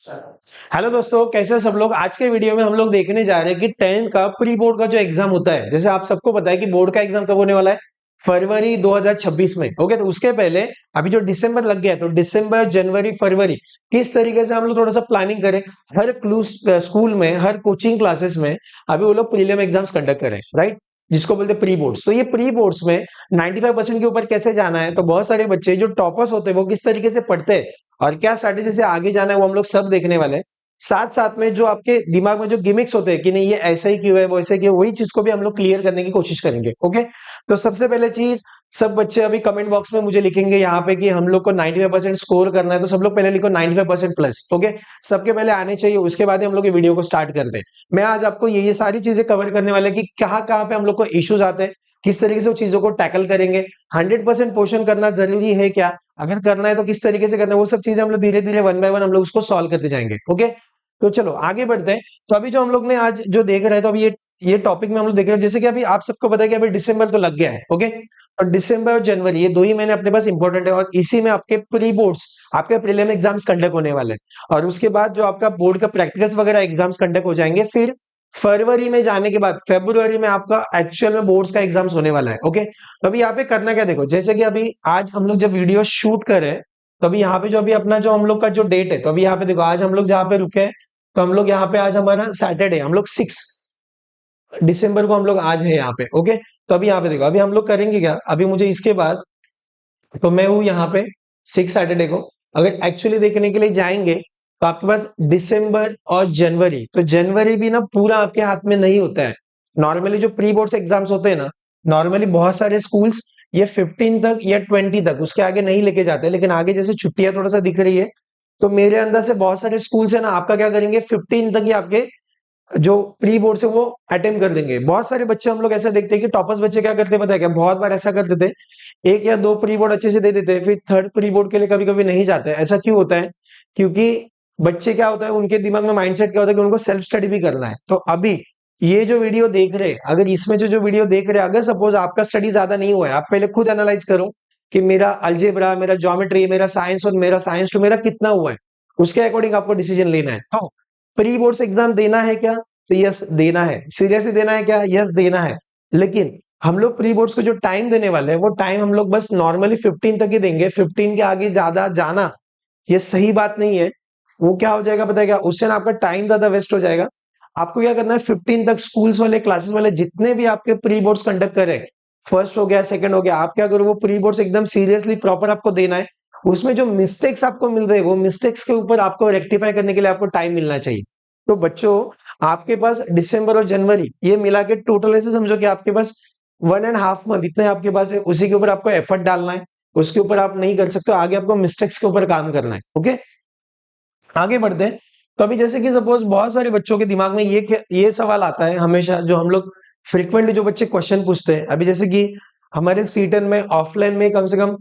Hello दोस्तों, कैसे हैं सब लोग। आज के वीडियो में हम लोग देखने जा रहे हैं कि 10th का प्री बोर्ड का जो एग्जाम होता है। जैसे आप सबको पता है कि बोर्ड का एग्जाम कब होने वाला है, फरवरी 2026 में। ओके, तो उसके पहले अभी जो दिसंबर लग गया है, तो दिसंबर, जनवरी, फरवरी किस तरीके से हम लोग थोड़ा सा प्लानिंग करें। हर स्कूल में, हर कोचिंग क्लासेस में अभी वो लोग प्रीलिम एग्जाम्स कंडक्ट करें, राइट, जिसको बोलते हैं प्री बोर्ड्स। तो ये प्री बोर्ड्स में 95% के ऊपर कैसे जाना है, तो बहुत सारे बच्चे जो टॉपर्स होते हैं वो किस तरीके से पढ़ते हैं और क्या स्ट्रैटेजी से आगे जाना है, वो हम लोग सब देखने वाले हैं। साथ साथ में जो आपके दिमाग में जो गिमिक्स होते हैं कि नहीं ये ऐसा ही क्यों है, वो ऐसे क्यों, वही चीज को भी हम लोग क्लियर करने की कोशिश करेंगे। ओके, तो सबसे पहले चीज, सब बच्चे अभी कमेंट बॉक्स में मुझे लिखेंगे यहाँ पे कि हम लोग को 95% स्कोर करना है, तो सब लोग पहले लिखो 95% प्लस। ओके, सबके पहले आने चाहिए, उसके बाद ही हम लोग ये वीडियो को स्टार्ट करते हैं। मैं आज आपको ये सारी चीजें कवर करने वाले कि कहाँ कहाँ पे हम लोग को इश्यूज आते हैं, किस तरीके से वो चीजों को टैकल करेंगे। 100% पोर्शन करना जरूरी है क्या, अगर करना है तो किस तरीके से करना है, वो सब चीजें हम लोग धीरे धीरे वन बाय वन हम लोग उसको सॉल्व करते जाएंगे। ओके, तो चलो आगे बढ़ते हैं। तो अभी जो हम लोग ने आज जो देख रहे हैं, तो अभी ये टॉपिक में हम लोग देख रहे हैं, जैसे कि अभी आप सबको पता है कि अभी दिसंबर तो लग गया है। ओके, और दिसंबर और जनवरी ये 2 ही महीने अपने पास इंपॉर्टेंट है, और इसी में आपके प्री बोर्ड्स, आपके प्रीलिम एग्जाम्स कंडक्ट होने वाले हैं। और उसके बाद जो आपका बोर्ड का प्रैक्टिकल्स वगैरह एग्जाम्स कंडक्ट हो जाएंगे। फिर फरवरी में जाने के बाद फरवरी में आपका एक्चुअल में बोर्ड्स का एग्जाम्स होने वाला है। ओके, तो अभी यहाँ पे करना क्या, देखो, जैसे कि अभी आज हम लोग जब वीडियो शूट कर रहे हैं, तो अभी यहाँ पे जो अभी अपना जो हम लोग का जो डेट है, तो अभी यहाँ पे देखो, आज हम लोग जहाँ पे रुके हैं, तो हम लोग यहाँ पे आज हमारा सैटरडे, हम लोग 6 दिसंबर को हम लोग आज है यहाँ पे। ओके, तो अभी यहाँ पे देखो, अभी हम लोग करेंगे क्या, अभी मुझे इसके बाद, तो मैं हूँ यहाँ पे 6 सैटरडे को। अगर एक्चुअली देखने के लिए जाएंगे तो आपके पास दिसंबर और जनवरी, तो जनवरी भी ना पूरा आपके हाथ में नहीं होता है। नॉर्मली जो प्री बोर्ड्स एग्जाम्स होते हैं ना, नॉर्मली बहुत सारे स्कूल्स ये 15 तक या 20 तक, उसके आगे नहीं लेके जाते। लेकिन आगे जैसे छुट्टियां थोड़ा सा दिख रही है, तो मेरे अंदर से बहुत सारे स्कूल्स है ना, आपका क्या करेंगे, 15 तक ही आपके जो प्री बोर्ड से वो अटेम्प्ट कर देंगे। बहुत सारे बच्चे हम लोग ऐसा देखते हैं कि टॉपर्स बच्चे क्या करते हैं पता है क्या, बहुत बार ऐसा करते थे, 1 या 2 प्री बोर्ड अच्छे से दे देते हैं, फिर थर्ड प्री बोर्ड के लिए कभी कभी नहीं जाते हैं। ऐसा क्यों होता है, क्योंकि बच्चे क्या होता है, उनके दिमाग में माइंडसेट क्या होता है कि उनको सेल्फ स्टडी भी करना है। तो अभी ये जो वीडियो देख रहे हैं, अगर इसमें जो जो वीडियो देख रहे हैं, अगर सपोज आपका स्टडी ज्यादा नहीं हुआ है, आप पहले खुद एनालाइज करो कि मेरा अलजेब्रा, मेरा ज्योमेट्री, मेरा साइंस और मेरा साइंस टू मेरा कितना हुआ है, उसके अकॉर्डिंग आपको डिसीजन लेना है। तो प्री बोर्ड्स एग्जाम देना है क्या, तो यस देना है। सीरियसली देना है क्या, यस देना है। लेकिन हम लोग प्री बोर्ड्स को जो टाइम देने वाले हैं, वो टाइम हम लोग बस नॉर्मली 15 तक ही देंगे। 15 के आगे ज्यादा जाना ये सही बात नहीं है। वो क्या हो जाएगा पता है क्या, उससे ना आपका टाइम ज्यादा वेस्ट हो जाएगा। आपको क्या करना है, 15 तक स्कूल्स वाले, क्लासेस वाले जितने भी आपके प्री बोर्ड्स कंडक्ट करें, फर्स्ट हो गया, सेकंड हो गया, आप क्या करो, वो प्री बोर्ड्स एकदम सीरियसली प्रॉपर आपको देना है। उसमें जो मिस्टेक्स आपको मिल रहे हैं, वो मिस्टेक्स के ऊपर आपको रेक्टिफाई करने के लिए आपको टाइम मिलना चाहिए। तो बच्चों, आपके पास दिसंबर और जनवरी ये मिला के टोटल ऐसे समझो कि आपके पास 1.5 मंथ इतने आपके पास है, उसी के ऊपर आपको एफर्ट डालना है। उसके ऊपर आप नहीं कर सकते, आगे आपको मिस्टेक्स के ऊपर काम करना है। ओके, आगे बढ़ते हैं। तो अभी जैसे कि सपोज बहुत सारे बच्चों के दिमाग में ये सवाल आता है हमेशा, जो हम लोग फ्रिक्वेंटली जो बच्चे क्वेश्चन पूछते हैं। अभी जैसे कि हमारे सीटन में ऑफलाइन में कम से कम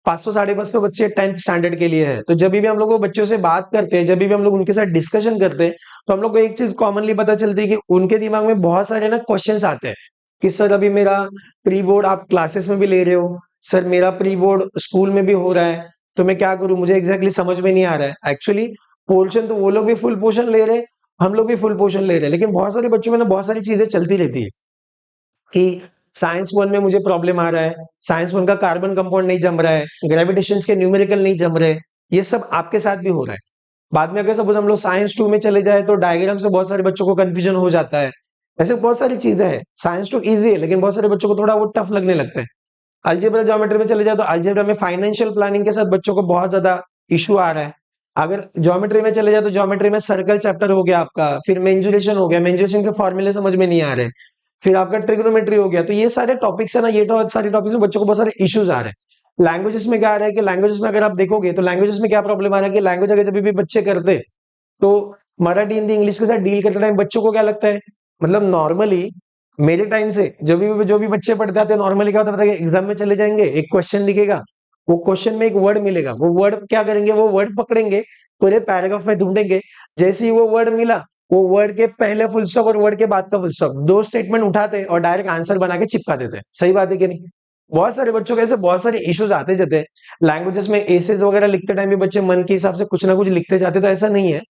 500 साढ़े 500 बच्चे 10th स्टैंडर्ड के लिए है। तो जब भी हम लोग वो बच्चों से बात करते हैं, जब भी हम लोग उनके साथ डिस्कशन करते हैं, तो हम लोग को एक चीज कॉमनली पता चलती है कि उनके दिमाग में बहुत सारे ना क्वेश्चंस आते हैं कि सर अभी मेरा प्री बोर्ड आप क्लासेस में भी ले रहे हो, सर मेरा प्री बोर्ड स्कूल में भी हो रहा है, तो मैं क्या करूं, मुझे एग्जैक्टली समझ में नहीं आ रहा है। एक्चुअली पोर्शन तो वो लोग भी फुल पोर्शन ले रहे हैं, हम लोग भी फुल पोर्शन ले रहे हैं, लेकिन बहुत सारे बच्चों में ना बहुत सारी चीजें चलती रहती है कि साइंस 1 में मुझे प्रॉब्लम आ रहा है, साइंस 1 का कार्बन कंपाउंड नहीं जम रहा है, ग्रेविटेशन के न्यूमेरिकल नहीं जम रहे। ये सब आपके साथ भी हो रहा है। बाद में अगर सपोज हम लोग साइंस 2 में चले जाए, तो डायग्राम से बहुत सारे बच्चों को कंफ्यूजन हो जाता है। ऐसे बहुत सारी चीजें हैं। साइंस 2 इजी है, लेकिन बहुत सारे बच्चों को थोड़ा वो टफ लगने लगता है। अलजेब्रा ज्योमेट्री में चले जाए, तो अलजेब्रा में फाइनेंशियल प्लानिंग के साथ बच्चों को बहुत ज्यादा इशू आ रहा है। अगर ज्योमेट्री में चले जाए, तो ज्योमेट्री में सर्कल चैप्टर हो गया आपका, फिर मेंजुरेशन हो गया, मेंजुरेशन के फॉर्मूले समझ में नहीं आ रहे, फिर आपका ट्रिग्नोमेट्री हो गया। तो ये सारे टॉपिक्स है ना, ये तो सारे टॉपिक्स में बच्चों को बहुत सारे इश्यूज आ रहे हैं। लैंग्वेजेस में क्या आ रहा है कि लैंग्वेजेस में अगर आप देखोगे, तो लैंग्वेजेस में क्या प्रॉब्लम आ रहा है कि लैंग्वेज अगर जब भी बच्चे करते, तो मराठी, हिंदी, इंग्लिश के साथ डील करते टाइम बच्चों को क्या लगता है, मतलब नॉर्मली मेरे टाइम से जो भी बच्चे पढ़ते आते हैं, नॉर्मली क्या होता है एग्जाम में चले जाएंगे, एक क्वेश्चन दिखेगा, वो क्वेश्चन में एक वर्ड मिलेगा, वो वर्ड क्या करेंगे, वो वर्ड पकड़ेंगे, पूरे पैराग्राफ में ढूंढेंगे। जैसे ही वो वर्ड मिला, वो वर्ड के पहले फुल स्टॉप और वर्ड के बाद का फुल स्टॉप, दो स्टेटमेंट उठाते और डायरेक्ट आंसर बना के चिपका देते हैं। सही बात है कि नहीं। बहुत सारे बच्चों के ऐसे बहुत सारे इश्यूज आते जाते हैं। लैंग्वेजेस में एसेज वगैरह लिखते टाइम भी बच्चे मन के हिसाब से कुछ ना कुछ लिखते जाते, तो ऐसा नहीं है।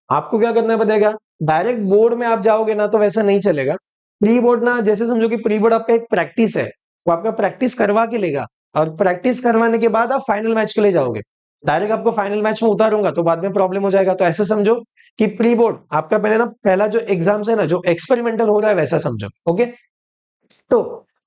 आपको क्या करना पड़ेगा, डायरेक्ट बोर्ड में आप जाओगे ना तो वैसा नहीं चलेगा। प्री बोर्ड ना, जैसे समझो कि प्री बोर्ड आपका एक प्रैक्टिस है, वो आपका प्रैक्टिस करवा के लेगा, और प्रैक्टिस करवाने के बाद आप फाइनल मैच के लिए जाओगे। डायरेक्ट आपको फाइनल मैच में उतारूंगा तो बाद में प्रॉब्लम हो जाएगा। तो ऐसे समझो कि प्री बोर्ड आपका पहले ना, पहला जो एग्जाम्स है ना, जो एक्सपेरिमेंटल हो रहा है वैसा समझो। ओके, तो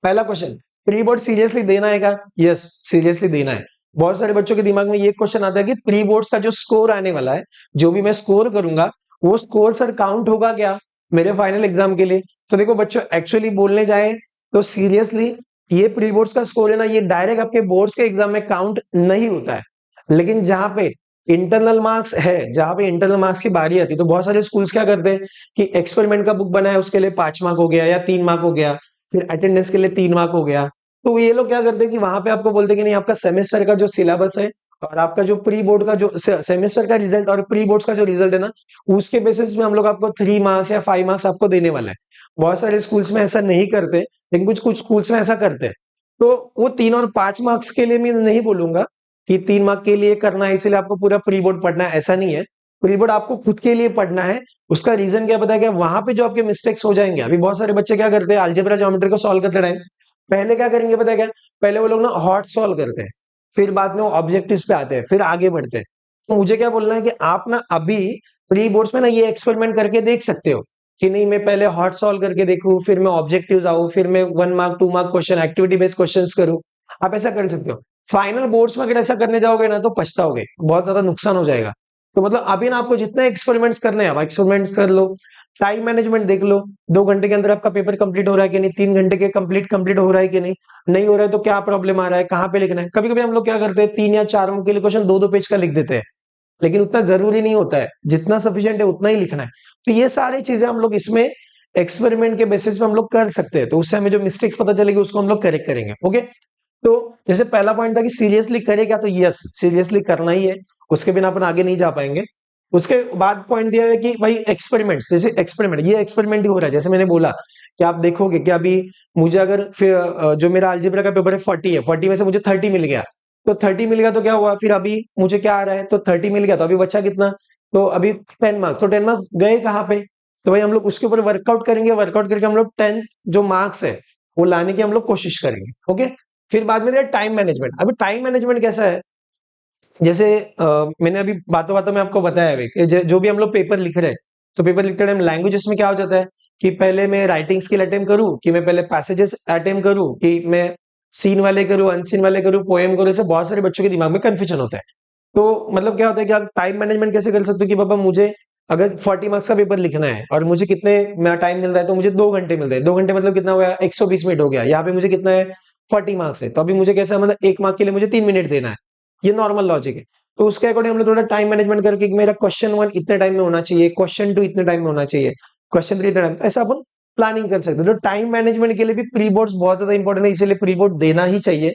पहला क्वेश्चन, प्री बोर्ड सीरियसली देना है क्या? यस, सीरियसली देना है। बहुत सारे बच्चों के दिमाग में ये क्वेश्चन आता है कि प्री बोर्ड्स का जो स्कोर आने वाला है, जो भी मैं स्कोर करूंगा, वो स्कोर सर काउंट होगा क्या मेरे फाइनल एग्जाम के लिए? तो देखो बच्चों, एक्चुअली बोलने जाए तो सीरियसली ये प्री बोर्ड्स का स्कोर है ना, ये डायरेक्ट आपके बोर्ड्स के एग्जाम में काउंट नहीं होता है। लेकिन जहां पे इंटरनल मार्क्स है, जहां पे इंटरनल मार्क्स की बारी आती है, तो बहुत सारे स्कूल्स क्या करते हैं कि एक्सपेरिमेंट का बुक बना है, उसके लिए 5 मार्क हो गया या 3 मार्क हो गया, फिर अटेंडेंस के लिए 3 मार्क हो गया। तो ये लोग क्या करते हैं कि वहां पे आपको बोलते हैं कि नहीं, आपका सेमेस्टर का जो सिलेबस है और आपका जो प्री बोर्ड का जो सेमेस्टर का रिजल्ट और प्री बोर्ड का जो रिजल्ट है ना, उसके बेसिस में हम लोग आपको 3 मार्क्स या 5 मार्क्स आपको देने वाला है। बहुत सारे स्कूल्स में ऐसा नहीं करते, लेकिन कुछ कुछ स्कूल्स में ऐसा करते हैं। तो वो 3 और 5 मार्क्स के लिए मैं नहीं बोलूंगा कि 3 मार्क के लिए करना है इसलिए आपको पूरा प्री बोर्ड पढ़ना है, ऐसा नहीं है। प्री बोर्ड आपको खुद के लिए पढ़ना है। उसका रीजन क्या पता है क्या? वहां पे जो आपके मिस्टेक्स हो जाएंगे, अभी बहुत सारे बच्चे क्या करते हैं अलजेब्रा ज्योमेट्री को सॉल्व करते टाइम पहले क्या करेंगे पता है क्या? पहले वो लोग ना हॉट सॉल्व करते हैं, फिर बाद में वो ऑब्जेक्टिव्स पे आते हैं, फिर आगे बढ़ते हैं। तो मुझे क्या बोलना है कि आप ना अभी प्री बोर्ड्स में ना ये एक्सपेरिमेंट करके देख सकते हो कि नहीं, मैं पहले हॉट सॉल्व करके देखूं, फिर मैं ऑब्जेक्टिव्स आऊं, फिर मैं 1 mark 2 mark question activity based questions करूं। आप ऐसा कर सकते हो। फाइनल बोर्ड्स में अगर ऐसा करने जाओगे ना तो पछताओगे, बहुत ज्यादा नुकसान हो जाएगा। तो मतलब अभी ना आपको जितने एक्सपेरिमेंट्स करने हैं आप एक्सपेरिमेंट्स कर लो, टाइम मैनेजमेंट देख लो, 2 घंटे के अंदर आपका पेपर कंप्लीट हो रहा है कि नहीं, 3 घंटे के कंप्लीट हो रहा है कि नहीं, नहीं हो रहा है तो क्या प्रॉब्लम आ रहा है, कहाँ पे लिखना है। कभी कभी हम लोग क्या करते हैं 3 या 4 अंक के लिए क्वेश्चन 2-2 पेज का लिख देते हैं, लेकिन उतना जरूरी नहीं होता है, जितना सफिशियंट है उतना ही लिखना है। तो ये सारी चीजें हम लोग इसमें एक्सपेरिमेंट के बेसिस पे हम लोग कर सकते हैं, तो उससे हमें जो मिस्टेक्स पता चलेगी उसको हम लोग करेक्ट करेंगे। ओके, तो जैसे पहला पॉइंट था कि सीरियसली करे क्या, तो यस, सीरियसली करना ही है, उसके बिना अपन आगे नहीं जा पाएंगे। उसके बाद पॉइंट दिया है कि भाई एक्सपेरिमेंट, जैसे एक्सपेरिमेंट, ये एक्सपेरिमेंट ही हो रहा है। जैसे मैंने बोला कि आप देखोगे कि अभी मुझे अगर फिर जो मेरा अलजेब्रा का पेपर है 40 है, 40 में से मुझे 30 मिल गया, तो 30 मिल गया तो क्या हुआ, फिर अभी मुझे क्या आ रहा है, तो 30 मिल गया तो अभी बचा कितना, तो अभी 10 मार्क्स। तो 10 मार्क्स गए कहाँ पे? तो भाई हम लोग उसके ऊपर वर्कआउट करेंगे, वर्कआउट करके हम लोग 10 जो मार्क्स है वो लाने की हम लोग कोशिश करेंगे। ओके, फिर बाद में टाइम मैनेजमेंट। अभी टाइम मैनेजमेंट कैसा है, जैसे मैंने अभी बातों बातों में आपको बताया है कि जो भी हम लोग पेपर लिख रहे हैं, तो पेपर लिखते टाइम लैंग्वेजेस में क्या हो जाता है कि पहले मैं राइटिंग स्किल अटेम्प्ट करूं, कि मैं पहले पैसेजेस अटेम्प्ट करूं, कि मैं सीन वाले करूं, अनसीन वाले करूं, पोएम करूं। ऐसे बहुत सारे बच्चों के दिमाग में कंफ्यूजन होता है। तो मतलब क्या होता है कि आप टाइम मैनेजमेंट कैसे कर सकते हो कि पापा मुझे अगर 40 मार्क्स का पेपर लिखना है और मुझे कितने मेरा टाइम मिल रहा है, तो मुझे 2 घंटे मिल रहे हैं। 2 घंटे मतलब कितना हुआ, 120 मिनट हो गया। यहाँ पे मुझे कितना है, 40 मार्क्स है, तो अभी मुझे कैसा, मतलब 1 मार्क के लिए मुझे 3 मिनट देना है। ये नॉर्मल लॉजिक है। तो उसके अकॉर्डिंग हम लोग थोड़ा टाइम मैनेजमेंट करके कि मेरा क्वेश्चन 1 इतने टाइम में होना चाहिए, क्वेश्चन 2 इतने टाइम में होना चाहिए, क्वेश्चन 3 इतने टाइम, ऐसा अपन प्लानिंग कर सकते हैं। तो टाइम मैनेजमेंट के लिए भी प्री बोर्ड्स बहुत ज्यादा इंपॉर्टेंट है, इसीलिए प्री बोर्ड देना ही चाहिए।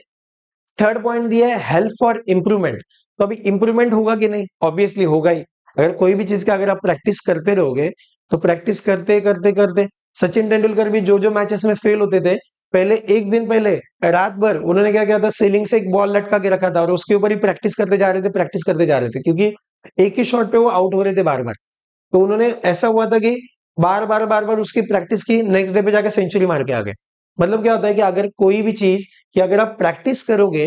थर्ड पॉइंट दिया है हेल्प फॉर इंप्रूवमेंट। तो अभी इंप्रूवमेंट होगा कि नहीं, ऑब्वियसली होगा ही। अगर कोई भी चीज का अगर आप प्रैक्टिस करते रहोगे, तो प्रैक्टिस करते करते करते, सचिन तेंदुलकर भी जो जो मैचेस में फेल होते थे, पहले एक दिन पहले रात भर उन्होंने क्या किया था, सीलिंग से एक बॉल लटका के रखा था और उसके ऊपर ही प्रैक्टिस करते जा रहे थे, प्रैक्टिस करते जा रहे थे, क्योंकि एक ही शॉट पे वो आउट हो रहे थे बार बार। तो उन्होंने, ऐसा हुआ था कि बार बार उसकी प्रैक्टिस की, नेक्स्ट डे पे जाकर सेंचुरी मार के आ गए। मतलब क्या होता है कि अगर कोई भी चीज कि अगर आप प्रैक्टिस करोगे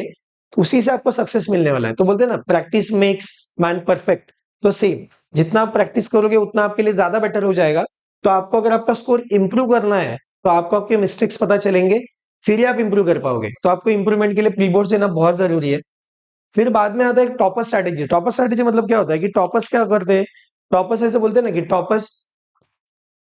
तो उसी से आपको सक्सेस मिलने वाला है। तो बोलते हैं ना, प्रैक्टिस मेक्स मैन परफेक्ट। तो सेम, जितना आप प्रैक्टिस करोगे उतना आपके लिए ज्यादा बेटर हो जाएगा। तो आपको अगर आपका स्कोर इंप्रूव करना है तो आपको आपके मिस्टेक्स पता चलेंगे, फिर ही आप इंप्रूव कर पाओगे। तो आपको इंप्रूवमेंट के लिए प्री बोर्ड देना बहुत जरूरी है। फिर बाद में आता है टॉपर स्ट्रैटेजी। टॉपर स्ट्रैटेजी मतलब क्या होता है कि टॉपर्स क्या करते हैं, टॉपर्स ऐसे बोलते हैं ना कि टॉपर्स,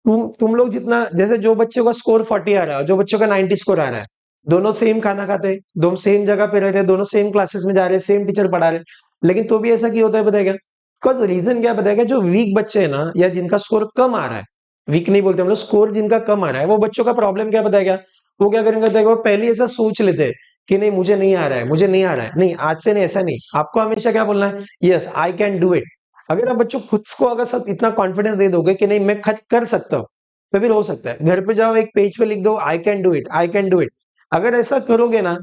तुम लोग जितना, जैसे जो बच्चे का स्कोर 40 आ रहा है, जो बच्चों का 90 स्कोर आ रहा है, दोनों सेम खाना खाते हैं, दोनों सेम जगह पे रहते हैं, दोनों सेम क्लासेस में जा रहे हैं, सेम टीचर पढ़ा रहे हैं, लेकिन तो भी ऐसा क्यों होता है बताएगा? बिकॉज रीजन क्या बताएगा, जो वीक बच्चे हैं ना, या जिनका स्कोर कम आ रहा है, वीक नहीं बोलते हम लोग, स्कोर जिनका कम आ रहा है, वो बच्चों का प्रॉब्लम क्या बताएगा, वो क्या करेंगे बताएगा, वो पहले ऐसा सोच लेते हैं कि नहीं मुझे नहीं आ रहा है, मुझे नहीं आ रहा है, नहीं आज से नहीं, ऐसा नहीं। आपको हमेशा क्या बोलना है, yes I can do it. अगर आप बच्चों खुद को अगर सब इतना कॉन्फिडेंस दे दोगे कि नहीं मैं खत कर सकता हूँ, तो फिर हो सकता है। घर पे जाओ, एक पेज पे लिख दो I can do it, I can do it. अगर ऐसा करोगे ना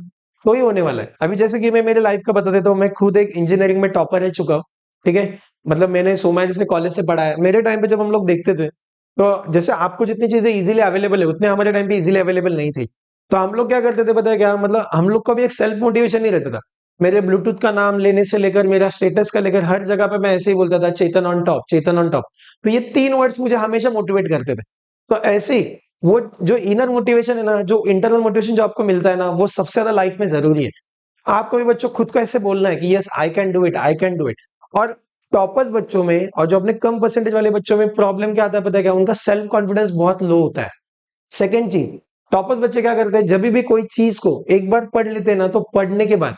तो ही होने वाला है। अभी जैसे कि मैं मेरे लाइफ का बता देता हूँ, मैं खुद एक इंजीनियरिंग में टॉपर रह चुका हूँ, ठीक है। मतलब मैंने सोमा जैसे कॉलेज से पढ़ा है, मेरे टाइम पे जब हम लोग देखते थे तो जैसे आपको जितनी चीजें इजीली अवेलेबल है उतने हमारे टाइम पे इजीली अवेलेबल नहीं थी। तो हम लोग क्या करते थे पता है क्या, मतलब हम लोग का भी एक सेल्फ मोटिवेशन नहीं रहता था। मेरे ब्लूटूथ का नाम लेने से लेकर मेरा स्टेटस का लेकर हर जगह पे मैं ऐसे ही बोलता था, Chetan on top, Chetan on top. तो ये 3 वर्ड्स मुझे हमेशा मोटिवेट करते थे। तो ऐसे ही वो जो इनर मोटिवेशन है ना, जो इंटरनल मोटिवेशन जो आपको मिलता है ना, वो सबसे ज्यादा लाइफ में जरूरी है। आपको भी बच्चों खुद को ऐसे बोलना है कि yes I can do it, I can do it. और टॉपर्स बच्चों में और जो अपने कम परसेंटेज वाले बच्चों में प्रॉब्लम क्या आता है पता है क्या, उनका सेल्फ कॉन्फिडेंस बहुत लो होता है। सेकंड चीज, टॉपर्स बच्चे क्या करते हैं, जब भी कोई चीज को एक बार पढ़ लेते हैं ना, तो पढ़ने के बाद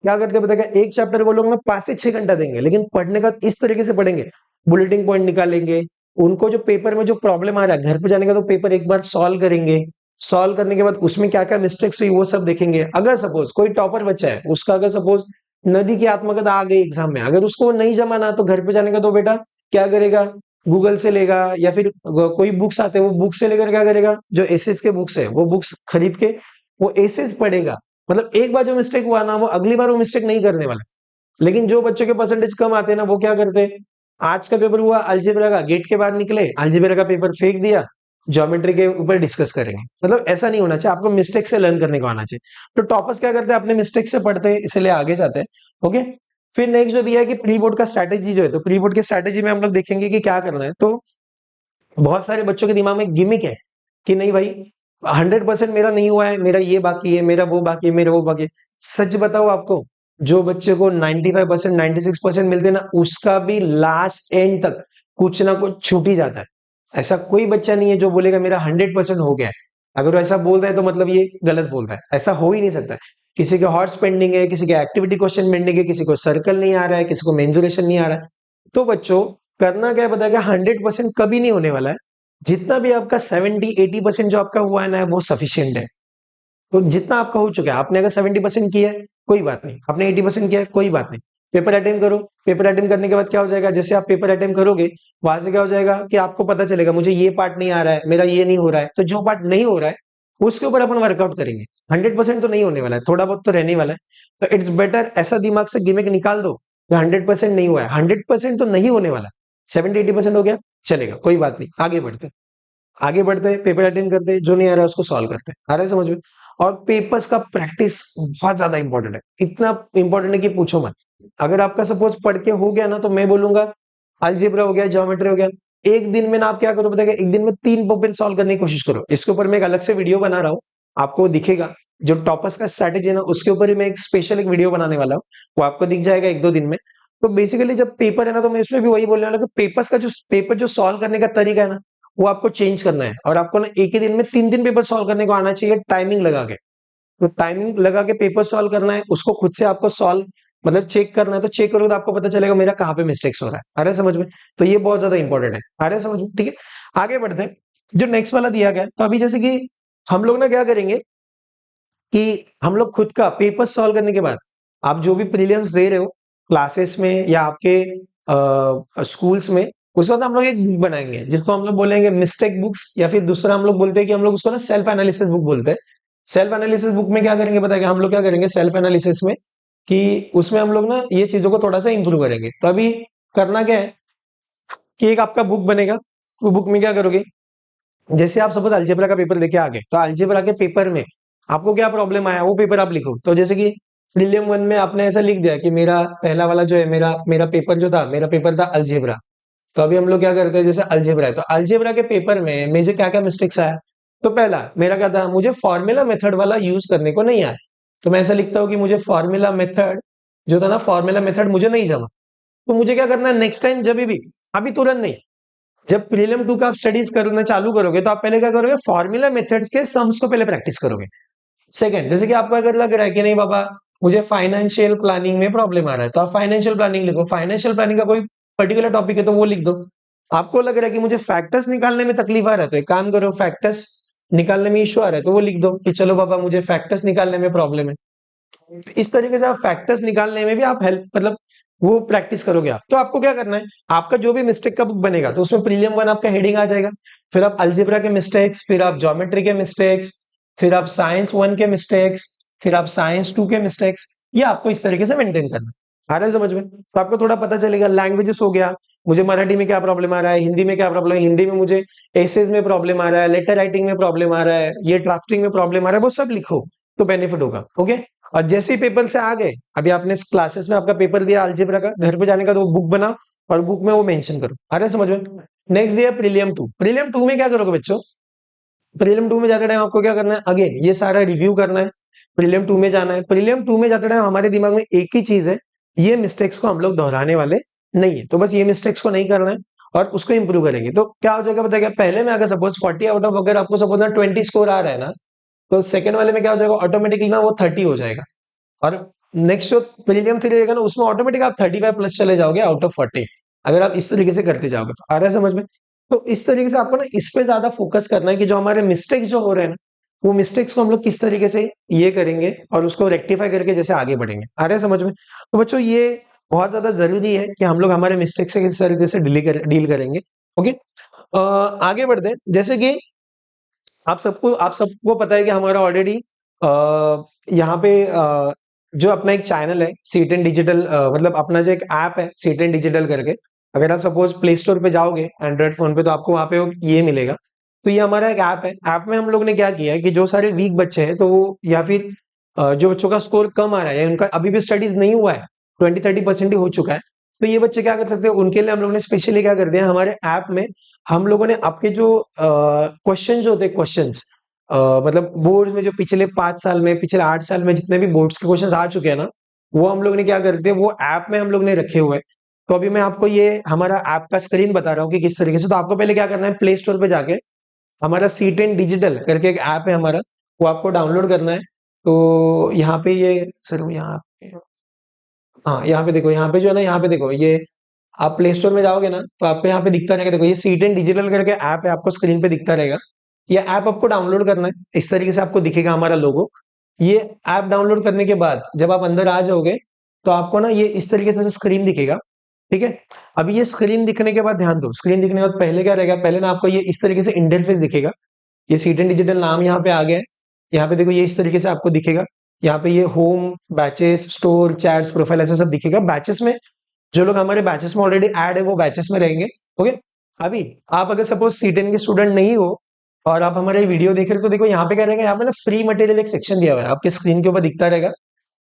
क्या करते हैं पता है क्या, एक चैप्टर वो लोग ना 5 से 6 घंटा देंगे, लेकिन पढ़ने का इस तरीके से पढ़ेंगे, बुलेटिन पॉइंट निकालेंगे। उनको जो पेपर में जो प्रॉब्लम आ रहा है घर पे जाने का, तो पेपर एक बार सॉल्व करेंगे। सॉल्व करने के बाद उसमें क्या क्या मिस्टेक्स हुई वो सब देखेंगे। अगर सपोज कोई टॉपर बच्चा है, उसका अगर सपोज नदी की आत्मकथा आ गई एग्जाम में, अगर उसको नहीं जमाना तो घर पे जाने का तो बेटा क्या करेगा, गूगल से लेगा, या फिर कोई बुक्स आते हैं वो बुक से लेकर क्या करेगा, जो एसेस के बुक्स है वो बुक्स खरीद के वो एसेस पढ़ेगा। मतलब एक बार जो मिस्टेक हुआ ना, वो अगली बार वो मिस्टेक नहीं करने वाला। लेकिन जो बच्चों के परसेंटेज कम आते हैं ना, वो क्या करते हैं, आज का पेपर हुआ अलजेब्रा का, गेट के बाद निकले अलजेब्रा का पेपर फेंक दिया, ज्योमेट्री के ऊपर डिस्कस करेंगे। मतलब ऐसा नहीं होना चाहिए, आपको मिस्टेक से लर्न करने को आना चाहिए। तो टॉपर्स क्या करते हैं, अपने मिस्टेक से पढ़ते हैं, इसलिए आगे जाते हैं। ओके, फिर नेक्स्ट जो दिया है कि प्री बोर्ड का स्ट्रैटेजी जो है, तो प्री बोर्ड की स्ट्रैटेजी में हम लोग देखेंगे कि क्या करना है। तो बहुत सारे बच्चों के दिमाग में गिमिक है कि नहीं भाई 100% मेरा नहीं हुआ है, मेरा ये बाकी है, मेरा वो बाकी है, मेरा वो बाकी है। सच बताओ आपको, जो बच्चे को 95% 96% मिलते हैं ना, उसका भी लास्ट एंड तक कुछ ना कुछ छूट ही जाता है। ऐसा कोई बच्चा नहीं है जो बोलेगा मेरा 100% हो गया है। अगर वो ऐसा बोल रहा है तो मतलब ये गलत बोल रहा है, ऐसा हो ही नहीं सकता है। किसी के हॉर्स पेंडिंग है, किसी के एक्टिविटी क्वेश्चन पेंडिंग है, किसी को सर्कल नहीं आ रहा है, किसी को मेंजुरेशन नहीं आ रहा है। तो बच्चों करना क्या है पता है क्या, 100% कभी नहीं होने वाला है। जितना भी आपका 70-80% जो आपका हुआ है ना, वो सफिशियंट है। तो जितना आपका हो चुका है, आपने अगर 70% किया है कोई बात नहीं, आपने 80% किया है कोई बात नहीं, पेपर अटेम्प्ट करो। पेपर अटेम्प्ट करने के बाद क्या हो जाएगा, जैसे आप पेपर अटेम्प्ट करोगे, वहां से क्या हो जाएगा कि आपको पता चलेगा मुझे ये पार्ट नहीं आ रहा है, मेरा ये नहीं हो रहा है। तो जो पार्ट नहीं हो रहा है उसके ऊपर अपन वर्कआउट करेंगे। 100% तो नहीं होने वाला है, थोड़ा बहुत तो रहने वाला है। तो इट्स बेटर ऐसा दिमाग से गिमिक निकाल दो कि 100% नहीं हुआ है, 100% तो नहीं होने वाला, 70-80% हो गया, चलेगा, कोई बात नहीं, आगे बढ़ते आगे बढ़ते हैं, पेपर अटेंड करते हैं, जो नहीं आ रहा है उसको सॉल्व करते हैं। आ रहा है समझ में? और पेपर्स का प्रैक्टिस बहुत ज्यादा इंपॉर्टेंट है, इतना इंपॉर्टेंट है कि पूछो मत। अगर आपका सपोज पढ़ के हो गया ना, तो मैं बोलूंगा अलजेब्रा हो गया, ज्योमेट्री हो गया, एक दिन में ना आप क्या करो बताइए, एक दिन में 3 प्रॉब्लम सॉल्व करने की कोशिश करो। इसके ऊपर मैं एक अलग से वीडियो बना रहा हूँ, आपको दिखेगा। जो टॉपर्स का स्ट्रैटेजी है ना, उसके ऊपर ही मैं एक स्पेशल एक वीडियो बनाने वाला हूँ, वो आपको दिख जाएगा 1-2 दिन में। तो बेसिकली जब पेपर है ना, तो मैं इसमें भी वही बोलने वाला हूँ कि पेपर्स का जो पेपर जो सॉल्व करने का तरीका है ना, वो आपको चेंज करना है। और आपको ना एक ही दिन में 3 पेपर सॉल्व करने को आना चाहिए, टाइमिंग लगा के। तो टाइमिंग लगा के पेपर सॉल्व करना है, उसको खुद से आपको सॉल्व मतलब चेक करना है। तो चेक करोगे तो आपको पता चलेगा मेरा कहाँ पे मिस्टेक्स हो रहा है। आ रहा है समझ में? तो ये बहुत ज्यादा इंपॉर्टेंट है। आ रहा है समझ में? ठीक है, आगे बढ़ते हैं। जो नेक्स्ट वाला दिया गया है, तो अभी जैसे कि हम लोग ना क्या करेंगे कि हम लोग खुद का पेपर सॉल्व करने के बाद, आप जो भी प्रीलिम्स दे रहे हो क्लासेस में या आपके स्कूल्स में, उसके बाद हम लोग एक बुक बनाएंगे जिसको हम लोग बोलेंगे मिस्टेक बुक्स, या फिर दूसरा हम लोग बोलते हैं कि हम लोग उसको ना सेल्फ एनालिसिस बुक बोलते हैं। सेल्फ एनालिसिस बुक में क्या करेंगे पता है, हम लोग क्या करेंगे सेल्फ एनालिसिस में कि उसमें हम लोग ना ये चीजों को थोड़ा सा इंप्रूव करेंगे। तो अभी करना क्या है कि एक आपका बुक बनेगा, वो बुक में क्या करोगे, जैसे आप सपोज अलजेब्रा का पेपर लेके आ गए, तो अलजेब्रा के पेपर में आपको क्या प्रॉब्लम आया वो पेपर आप लिखो। तो जैसे कि प्रीलिम 1 में आपने ऐसा लिख दिया कि मेरा पहला वाला जो है, मेरा मेरा पेपर जो था, मेरा पेपर था अलजेब्रा। तो अभी हम लोग क्या करते हैं, जैसे अलजेब्रा है तो अलजेब्रा के पेपर में मुझे क्या क्या मिस्टेक्स आया। तो पहला मेरा क्या था, मुझे फॉर्मूला मेथड वाला यूज करने को नहीं आया। तो मैं ऐसा लिखता हूँ कि मुझे फॉर्मूला मेथड जो था ना, फॉर्मूला मेथड मुझे नहीं जमा। तो मुझे क्या करना है नेक्स्ट टाइम, जब भी, अभी तुरंत नहीं, जब प्रीलिम 2 का आप स्टडीज करना चालू करोगे, तो आप पहले क्या करोगे, फॉर्मूला मेथड्स के सम्स को पहले प्रैक्टिस करोगे। सेकंड, जैसे कि आपको अगर लग रहा है कि नहीं बाबा मुझे फाइनेंशियल प्लानिंग में प्रॉब्लम आ रहा है, तो आप फाइनेंशियल प्लानिंग लिखो। फाइनेंशियल प्लानिंग का कोई पर्टिकुलर टॉपिक है तो वो लिख दो। आपको लग रहा है कि मुझे फैक्टर्स निकालने में तकलीफ आ रहा है, तो एक काम करो, फैक्टर्स निकालने में इश्यू आ रहा है तो वो लिख दो कि चलो बाबा मुझे फैक्टर्स निकालने में प्रॉब्लम है। इस तरीके से आप फैक्टर्स निकालने में भी आप हेल्प मतलब वो प्रैक्टिस करोगे आप। तो आपको क्या करना है, आपका जो भी मिस्टेक का बुक बनेगा तो उसमें प्रीलियम 1 आपका हेडिंग आ जाएगा, फिर आप अलजेब्रा के मिस्टेक्स, फिर आप ज्योमेट्री के मिस्टेक्स, फिर आप साइंस 1 के मिस्टेक्स, फिर आप साइंस 2 के मिस्टेक्स, ये आपको इस तरीके से मेंटेन करना है। आ रहा है समझ में? तो आपको थोड़ा पता चलेगा। लैंग्वेजेस हो गया, मुझे मराठी में क्या प्रॉब्लम आ रहा है, हिंदी में क्या प्रॉब्लम है, हिंदी में मुझे एसेज में प्रॉब्लम आ रहा है, लेटर राइटिंग में प्रॉब्लम आ रहा है, ये ड्राफ्टिंग में प्रॉब्लम आ रहा है, वो सब लिखो तो बेनिफिट होगा। ओके, और जैसे ही पेपर से आ गए, अभी आपने क्लासेस में आपका पेपर दिया अलजेब्रा का, घर पे जाने का तो बुक बनाओ और बुक में वो मेंशन करो। आ रहा है समझ में? नेक्स्ट दिया प्रीलियम 2। प्रीलियम 2 में क्या करोगे बच्चों? प्रीलियम 2 में जाते टाइम आपको क्या करना है, अगेन ये सारा रिव्यू करना है। प्रीलियम 2 में जाना है। प्रीलियम 2 में जाते टाइम हमारे दिमाग में एक ही चीज है, ये मिस्टेक्स को हम लोग दोहराने वाले नहीं है, तो बस ये मिस्टेक्स को नहीं करना है और उसको इंप्रूव करेंगे। तो क्या हो जाएगा पता है क्या? पहले में अगर सपोज 40 आउट ऑफ अगर आपको सपोज ना 20 स्कोर आ रहा है ना, तो सेकंड वाले में क्या हो जाएगा, ऑटोमेटिकली ना वो 30 हो जाएगा। और नेक्स्ट जो प्रीलियम 3 रहेगा ना, उसमें ऑटोमेटिक आप 35 प्लस चले जाओगे आउट ऑफ 40, अगर आप इस तरीके से करते जाओगे। तो आ रहा है समझ में? तो इस तरीके से आपको ना इस पे ज्यादा फोकस करना है कि जो हमारे मिस्टेक्स जो हो रहे हैं ना, वो मिस्टेक्स को हम लोग किस तरीके से ये करेंगे और उसको रेक्टिफाई करके जैसे आगे बढ़ेंगे। आ रहा है समझ में? तो बच्चों ये बहुत ज्यादा जरूरी है कि हम लोग हमारे मिस्टेक से किस तरीके से डील करेंगे। ओके, आगे बढ़ते हैं। जैसे कि आप सबको पता है कि हमारा ऑलरेडी यहाँ पे जो अपना एक चैनल है C10 डिजिटल, मतलब अपना जो एक ऐप है C10 डिजिटल करके, अगर आप सपोज प्ले स्टोर पे जाओगे एंड्रॉइड फोन पे, तो आपको वहां पे ये मिलेगा। तो ये हमारा एक ऐप है। ऐप में हम लोग ने क्या किया है कि जो सारे वीक बच्चे हैं, तो वो या फिर जो बच्चों का स्कोर कम आ रहा है या उनका अभी भी स्टडीज नहीं हुआ है, 20-30% ही हो चुका है, तो ये बच्चे क्या कर सकते हैं, उनके लिए हम लोग ने स्पेशली क्या कर दिया हमारे ऐप में, हम लोगों ने आपके जो क्वेश्चन जो होते हैं, क्वेश्चंस मतलब बोर्ड्स में जो पिछले 5 साल में, पिछले 8 साल में जितने भी बोर्ड्स के क्वेश्चंस आ चुके हैं ना, वो हम लोग ने क्या कर दिया, वो ऐप में हम लोग ने रखे हुए हैं। तो अभी मैं आपको ये हमारा ऐप का स्क्रीन बता रहा हूँ कि किस तरीके से। तो आपको पहले क्या करना है, प्ले स्टोर पे जाके हमारा C10 डिजिटल करके एक ऐप है हमारा, वो आपको डाउनलोड करना है। तो यहाँ पे ये सर, यहाँ पे, हाँ यहाँ पे देखो, यहाँ पे जो है ना, यहाँ पे देखो, ये आप प्ले स्टोर में जाओगे ना, तो आपको यहाँ पे दिखता रहेगा, देखो ये C10 डिजिटल करके ऐप है, आपको स्क्रीन पे दिखता रहेगा। ये ऐप आपको डाउनलोड करना है, इस तरीके से आपको दिखेगा हमारा लोगो। ये ऐप डाउनलोड करने के बाद जब आप अंदर आ जाओगे, तो आपको ना ये इस तरीके से स्क्रीन दिखेगा। ठीक है, अभी ये स्क्रीन दिखने के बाद ध्यान दो, स्क्रीन दिखने के बाद पहले क्या रहेगा, पहले ना आपको ये इस तरीके से इंटरफेस दिखेगा। ये C10 डिजिटल नाम यहाँ पे आ गया है। यहाँ पे देखो ये इस तरीके से आपको दिखेगा। यहाँ पे ये home, batches, store, chats, profile, ऐसा सब दिखेगा। बैचेस में जो लोग हमारे बैचेस में ऑलरेडी ऐड है, वो बैचेस में रहेंगे। ओके, अभी आप अगर सपोज C10 के स्टूडेंट नहीं हो और आप हमारे वीडियो देख रहे हो, तो देखो यहाँ पे क्या रहेगा, यहाँ पे ना फ्री मटेरियल एक सेक्शन दिया हुआ है, आपके स्क्रीन के ऊपर दिखता रहेगा।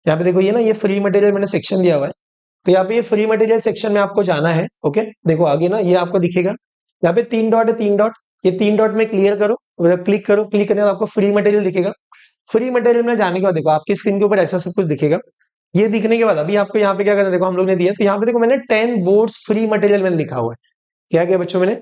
यहाँ पे देखो ये ना, ये फ्री मटेरियल मैंने सेक्शन दिया हुआ है। तो यहाँ पे ये फ्री मटेरियल सेक्शन में आपको जाना है। ओके, देखो आगे ना ये आपको दिखेगा, यहाँ पे 3 डॉट है, 3 डॉट, ये 3 डॉट में क्लियर करो, मतलब क्लिक करो। क्लिक करने के बाद आपको फ्री मटेरियल दिखेगा। फ्री मटेरियल में जाने के बाद देखो आपकी स्क्रीन के ऊपर ऐसा सब कुछ दिखेगा। ये दिखने के बाद अभी आपको यहाँ पे क्या करना है, देखो हम लोग ने दिया, तो यहाँ पे देखो मैंने 10 बोर्ड्स फ्री मटेरियल मैंने लिखा हुआ है। क्या क्या बच्चों, मैंने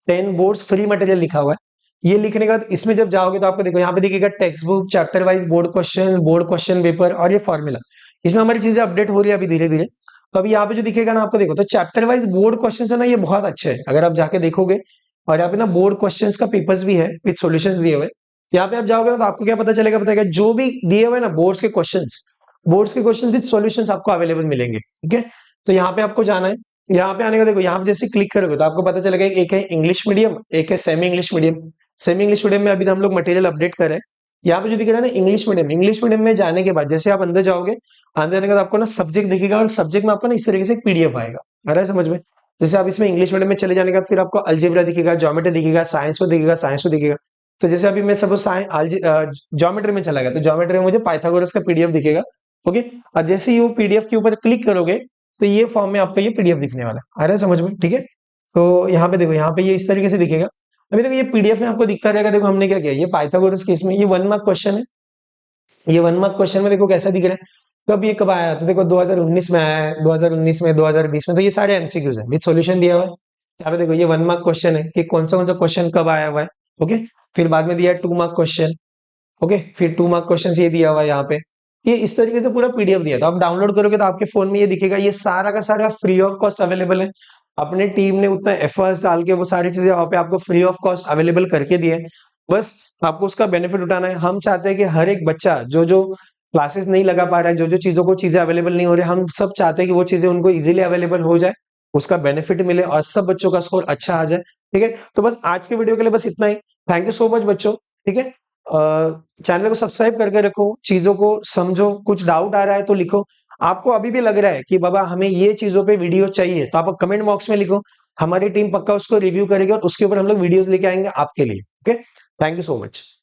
10 बोर्ड्स फ्री मटेरियल लिखा हुआ है। ये लिखने के बाद इसमें जब जाओगे तो आपको देखो यहाँ पे दिखेगा text book, chapter wise board question paper और ये फॉर्मूला। इसमें हमारी चीजें अपडेट हो रही है अभी धीरे धीरे। तो अभी यहाँ पे जो दिखेगा ना आपको, देखो तो चैप्टर वाइज बोर्ड क्वेश्चन है ना, ये बहुत अच्छे है, अगर आप जाके देखोगे। और यहाँ पे ना बोर्ड क्वेश्चन का पेपर्स भी है विद सॉल्यूशंस दिए हुए। यहाँ पे आप जाओगे ना, तो आपको क्या पता चलेगा, पता है जो भी दिए हुए ना बोर्ड्स के क्वेश्चन विद सॉल्यूशंस आपको अवेलेबल मिलेंगे। ठीक है, तो यहाँ पे आपको जाना है। यहाँ पे आने का देखो, यहाँ पे जैसे क्लिक करोगे तो आपको पता चलेगा एक है इंग्लिश मीडियम, एक है semi English medium. Semi English medium में अभी हम लोग मटेरियल अपडेट कर रहे हैं। यहाँ पे जो दिख रहा है ना इंग्लिश मीडियम में जाने के बाद जैसे आप अंदर जाओगे, अंदर जाने के बाद आपको ना सब्जेक्ट दिखेगा, और सब्जेक्ट में आपको ना इस तरीके से एक पीडीएफ आएगा। आ रहा है समझ में? जैसे आप इसमें इंग्लिश मीडियम में चले जाने के बाद फिर आपको अलजेब्रा दिखेगा, ज्योमेट्री दिखेगा, साइंस में दिखेगा। तो जैसे अभी मैं सपोज ज्योमेट्री में चला गया, तो ज्योमेट्री में मुझे पाइथागोरस का पीडीएफ दिखेगा। ओके, और जैसे ही वो पीडीएफ के ऊपर क्लिक करोगे, तो ये फॉर्म में आपको ये पीडीएफ दिखने वाला है। आ रहा है समझ में? ठीक है, तो यहाँ पे देखो, यहाँ पे ये इस तरीके से दिखेगा। अभी देखो ये पीडीएफ में आपको दिखता रहेगा। देखो हमने क्या किया, ये पाइथागोरस केस में ये 1 मार्क क्वेश्चन है। ये 1 मार्क क्वेश्चन में देखो कैसा दिख रहा है। कब ये कब आया, तो देखो 2019 में आया है, 2019 में, 2020 में। तो ये सारे एमसीक्यूज है विद सॉल्यूशन दिया हुआ है। यहाँ पे देखो ये 1 मार्क क्वेश्चन है कि कौन सा क्वेश्चन कब आया हुआ है। ओके, फिर बाद में दिया है 2 मार्क क्वेश्चन। ओके, फिर 2 मार्क क्वेश्चन ये दिया हुआ है यहाँ पे। ये इस तरीके से पूरा पीडीएफ दिया, तो आप डाउनलोड करोगे तो आपके फोन में ये दिखेगा। ये सारा का सारा फ्री ऑफ कॉस्ट अवेलेबल है। अपने टीम ने उतना एफर्ट्स डाल के वो सारी चीजें वहां पे आपको फ्री ऑफ कॉस्ट अवेलेबल करके दिए हैं। बस आपको उसका बेनिफिट उठाना है। हम चाहते हैं कि हर एक बच्चा जो जो क्लासेस नहीं लगा पा रहा है, जो जो चीजों को चीजें अवेलेबल नहीं हो रही, हम सब चाहते हैं कि वो चीजें उनको इजीली अवेलेबल हो जाए, उसका बेनिफिट मिले और सब बच्चों का स्कोर अच्छा आ जाए। ठीक है, तो बस आज के वीडियो के लिए बस इतना ही। थैंक यू सो मच बच्चों। ठीक है, चैनल को सब्सक्राइब करके रखो, चीजों को समझो, कुछ डाउट आ रहा है तो लिखो। आपको अभी भी लग रहा है कि बाबा हमें ये चीजों पे वीडियो चाहिए, तो आप कमेंट बॉक्स में लिखो, हमारी टीम पक्का उसको रिव्यू करेगी और उसके ऊपर हम लोग वीडियोस लेके आएंगे आपके लिए। Okay, thank you so much.